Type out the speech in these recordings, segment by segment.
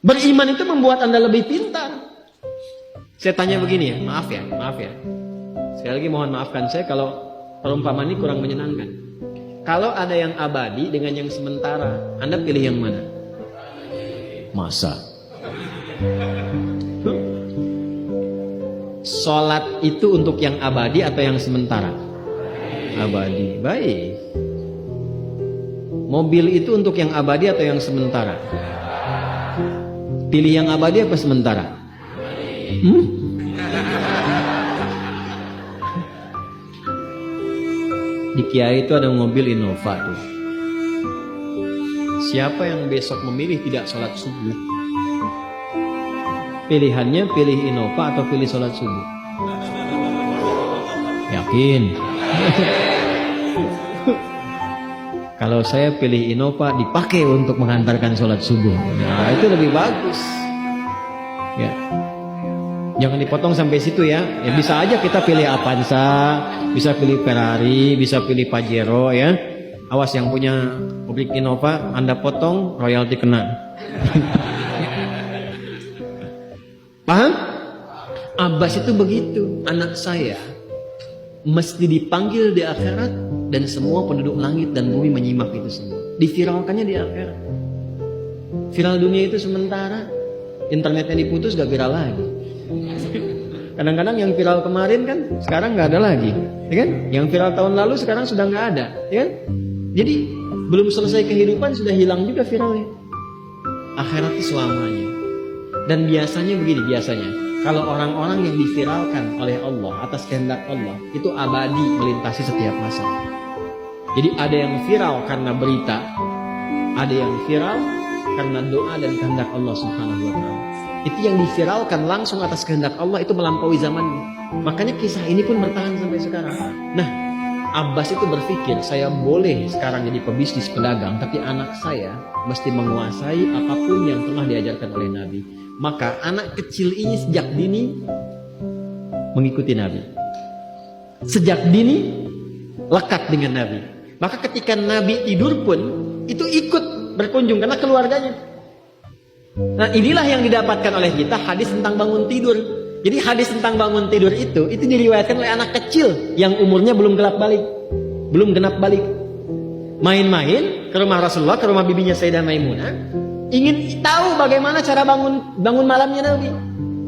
Beriman itu membuat Anda lebih pintar. Saya tanya begini ya, maaf ya. Sekali lagi mohon maafkan saya kalau perumpamaan ini kurang menyenangkan. Kalau ada yang abadi dengan yang sementara, Anda pilih yang mana? Masa? Sholat itu untuk yang abadi atau yang sementara? Abadi. Baik. Mobil itu untuk yang abadi atau yang sementara? Pilih yang abadi apa sementara? Di Kiai itu ada mobil Innova tuh. Siapa yang besok memilih tidak sholat subuh, pilihannya pilih Innova atau pilih sholat subuh? Yakin? Kalau saya pilih Innova dipakai untuk mengantarkan sholat subuh. Nah itu lebih bagus. Ya. Jangan dipotong sampai situ ya. Ya bisa aja kita pilih Avanza, bisa pilih Ferrari, bisa pilih Pajero ya. Awas yang punya mobil Innova, Anda potong royalti kena. Paham? Abbas itu begitu. Anak saya mesti dipanggil di akhirat dan semua penduduk langit dan bumi menyimak itu semua. Diviralkannya di akhirat. Viral dunia itu sementara, internetnya diputus gak viral lagi. Kadang-kadang yang viral kemarin kan sekarang nggak ada lagi, ya kan? Yang viral tahun lalu sekarang sudah nggak ada, ya kan? Jadi belum selesai kehidupan sudah hilang juga viralnya. Akhirat itu selamanya. Dan biasanya begini, kalau orang-orang yang diviralkan oleh Allah atas kehendak Allah itu abadi melintasi setiap masa. Jadi ada yang viral karena berita, ada yang viral karena doa dan kehendak Allah Subhanahu wa taala. Itu yang diviralkan langsung atas kehendak Allah itu melampaui zamannya. Makanya kisah ini pun bertahan sampai sekarang. Nah, Abbas itu berpikir, saya boleh sekarang jadi pebisnis pedagang, tapi anak saya mesti menguasai apapun yang telah diajarkan oleh Nabi. Maka anak kecil ini sejak dini mengikuti Nabi. Sejak dini lekat dengan Nabi. Maka ketika Nabi tidur pun itu ikut berkunjung karena keluarganya. Nah inilah yang didapatkan oleh kita hadis tentang bangun tidur. Jadi hadis tentang bangun tidur itu diriwayatkan oleh anak kecil yang umurnya belum genap balik. Main-main ke rumah Rasulullah, ke rumah bibinya Sayyidah Maimunah, ingin tahu bagaimana cara bangun malamnya Nabi.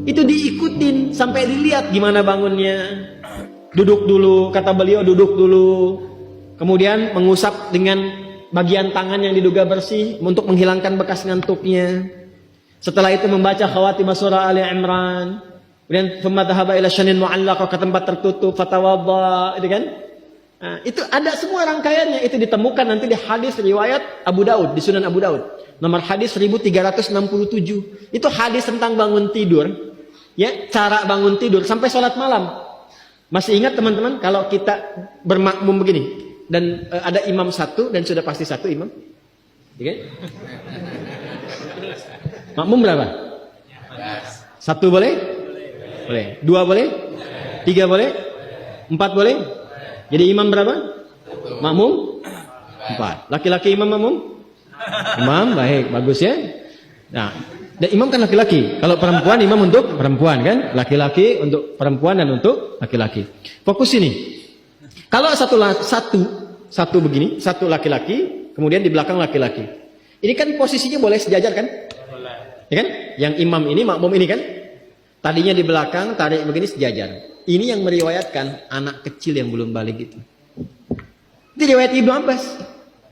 Itu diikutin sampai dilihat gimana bangunnya. Duduk dulu, kata beliau duduk dulu. Kemudian mengusap dengan bagian tangan yang diduga bersih untuk menghilangkan bekas ngantuknya. Setelah itu membaca khawatimah surah Ali Imran. Kemudian thumma dhahaba ila syanin mu'allaq, ke tempat tertutup, fatawadda, itu kan? Nah, itu ada semua rangkaiannya, itu ditemukan nanti di hadis riwayat Abu Daud, di Sunan Abu Daud. Nomor hadis 1367. Itu hadis tentang bangun tidur. Ya, cara bangun tidur sampai sholat malam. Masih ingat teman-teman kalau kita bermakmum begini dan ada imam satu dan sudah pasti satu imam? Ya kan? Makmum berapa? Satu boleh? Boleh. Dua boleh? Tiga boleh? Empat boleh? Jadi imam berapa? Makmum? Empat. Laki-laki imam makmum? Imam, baik, bagus ya. Nah, dan imam kan laki-laki. Kalau perempuan imam untuk perempuan kan? Laki-laki untuk perempuan dan untuk laki-laki. Fokus ini. Kalau satu begini, satu laki-laki, kemudian di belakang laki-laki. Ini kan posisinya boleh sejajar kan? Ya kan? Yang imam ini, makmum ini kan? Tadinya di belakang, tarik begini sejajar. Ini yang meriwayatkan anak kecil yang belum balik itu. Itu riwayat Ibnu Abbas.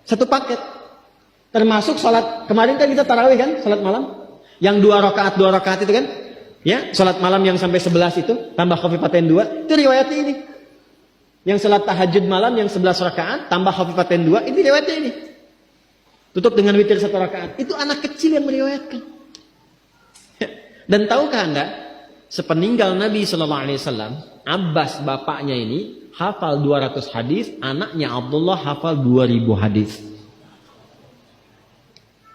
Satu paket. Termasuk sholat, kemarin kan kita tarawih kan? Sholat malam. Yang dua rakaat itu kan? Ya, sholat malam yang sampai 11 itu, tambah khafifatain 2. Itu riwayat ini. Yang sholat tahajud malam yang 11 rakaat, tambah khafifatain 2. Itu riwayatnya ini. Tutup dengan witir 1 rakaat. Itu anak kecil yang meriwayatkan. Dan tahukah Anda, sepeninggal Nabi SAW, Abbas bapaknya ini hafal 200 hadis, anaknya Abdullah hafal 2000 hadis.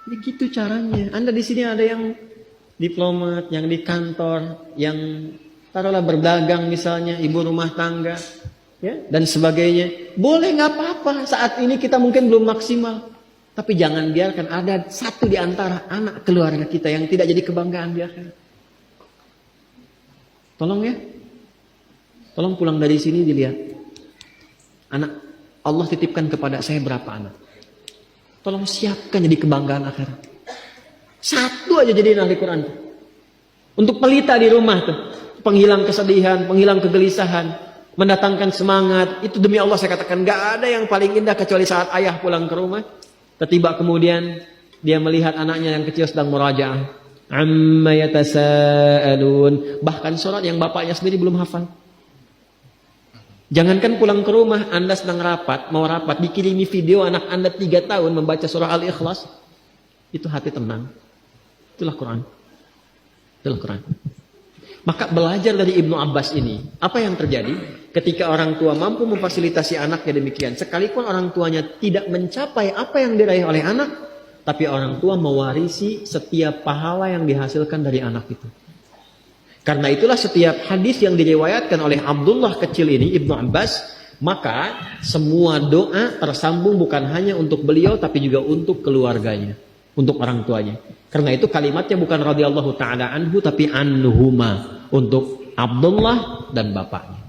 Begitu caranya. Anda di sini ada yang diplomat, yang di kantor, yang taruhlah berdagang misalnya, ibu rumah tangga, ya, dan sebagainya. Boleh nggak apa-apa. Saat ini kita mungkin belum maksimal. Tapi jangan biarkan ada satu di antara anak keluarga kita yang tidak jadi kebanggaan di akhirat. Tolong ya. Tolong pulang dari sini dilihat. Anak Allah titipkan kepada saya berapa anak. Tolong siapkan jadi kebanggaan akhirat. Satu aja jadi ahli Quran. Untuk pelita di rumah tuh. Penghilang kesedihan, penghilang kegelisahan. Mendatangkan semangat. Itu demi Allah saya katakan. Gak ada yang paling indah kecuali saat ayah pulang ke rumah. Tiba kemudian dia melihat anaknya yang kecil sedang murajaah. Amma yatasaalun. Bahkan surat yang bapaknya sendiri belum hafal. Jangankan pulang ke rumah, Anda sedang rapat, mau rapat, dikirimi video anak Anda 3 tahun membaca surah Al-Ikhlas. Itu hati tenang. Itulah Quran. Itulah Quran. Maka belajar dari Ibnu Abbas ini, apa yang terjadi? Ketika orang tua mampu memfasilitasi anaknya demikian, sekalipun orang tuanya tidak mencapai apa yang diraih oleh anak, tapi orang tua mewarisi setiap pahala yang dihasilkan dari anak itu. Karena itulah setiap hadis yang diriwayatkan oleh Abdullah kecil ini, Ibnu Abbas, maka semua doa tersambung bukan hanya untuk beliau, tapi juga untuk keluarganya, untuk orang tuanya. Karena itu kalimatnya bukan radhiyallahu ta'ala anhu, tapi anhuma, untuk Abdullah dan bapaknya.